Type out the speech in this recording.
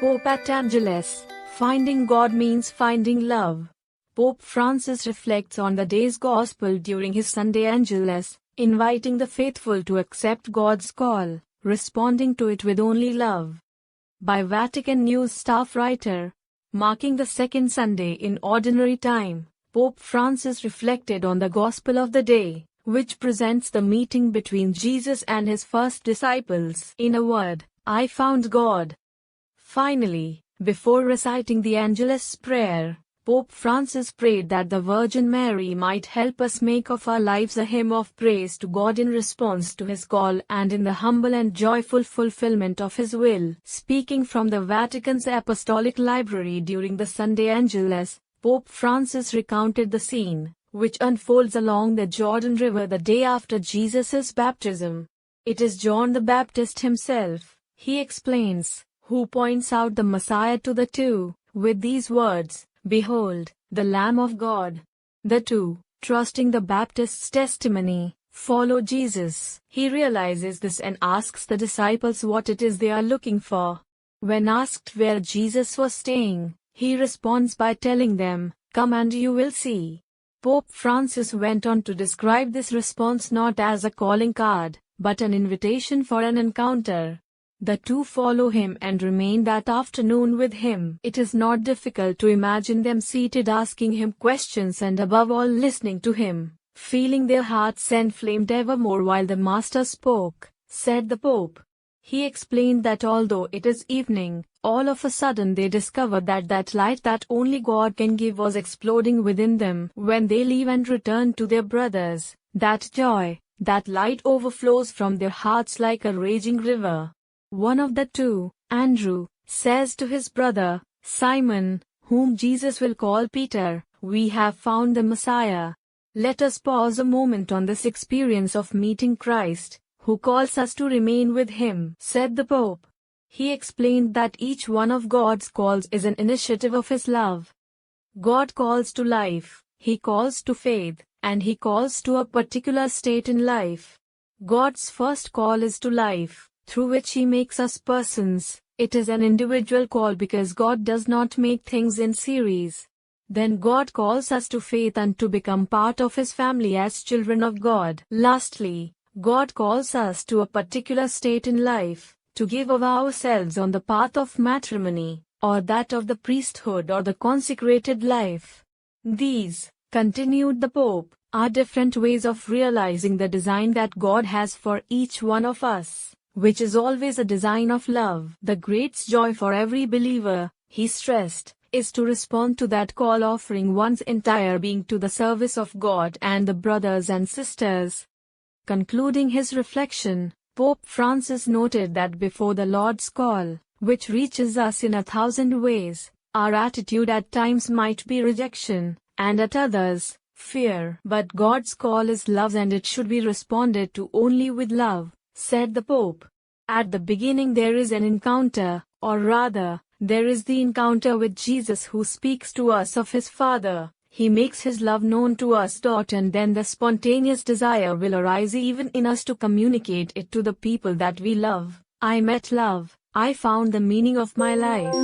Pope at Angelus, finding God means finding love. Pope Francis reflects on the day's gospel during his Sunday Angelus, inviting the faithful to accept God's call, responding to it with only love. By Vatican News staff writer. Marking the second Sunday in Ordinary Time, Pope Francis reflected on the Gospel of the day, which presents the meeting between Jesus and his first disciples. In a word, I found God. Finally, before reciting the Angelus prayer, Pope Francis prayed that the Virgin Mary might help us make of our lives a hymn of praise to God in response to his call and in the humble and joyful fulfillment of his will. Speaking from the Vatican's Apostolic Library during the Sunday Angelus, Pope Francis recounted the scene, which unfolds along the Jordan River the day after Jesus' baptism. It is John the Baptist himself, he explains, who points out the Messiah to the two, with these words, "Behold, the Lamb of God." The two, trusting the Baptist's testimony, follow Jesus. He realizes this and asks the disciples what it is they are looking for. When asked where Jesus was staying, he responds by telling them, "Come and you will see." Pope Francis went on to describe this response not as a calling card, but an invitation for an encounter. The two follow him and remain that afternoon with him. It is not difficult to imagine them seated asking him questions and above all listening to him, feeling their hearts enflamed evermore while the Master spoke, said the Pope. He explained that although it is evening, all of a sudden they discover that light that only God can give was exploding within them. When they leave and return to their brothers, that joy, that light overflows from their hearts like a raging river. One of the two, Andrew, says to his brother, Simon, whom Jesus will call Peter, "We have found the Messiah." Let us pause a moment on this experience of meeting Christ, who calls us to remain with him, said the Pope. He explained that each one of God's calls is an initiative of his love. God calls to life, he calls to faith, and he calls to a particular state in life. God's first call is to life, through which he makes us persons. It is an individual call because God does not make things in series. Then God calls us to faith and to become part of his family as children of God. Lastly, God calls us to a particular state in life, to give of ourselves on the path of matrimony, or that of the priesthood or the consecrated life. These, continued the Pope, are different ways of realizing the design that God has for each one of us, which is always a design of love. The great joy for every believer, he stressed, is to respond to that call, offering one's entire being to the service of God and the brothers and sisters. Concluding his reflection, Pope Francis noted that before the Lord's call, which reaches us in 1,000 ways, our attitude at times might be rejection, and at others, fear. But God's call is love and it should be responded to only with love, said the Pope. At the beginning there is an encounter, or rather, there is the encounter with Jesus who speaks to us of his Father. He makes his love known to us. And then the spontaneous desire will arise even in us to communicate it to the people that we love. I met love, I found the meaning of my life.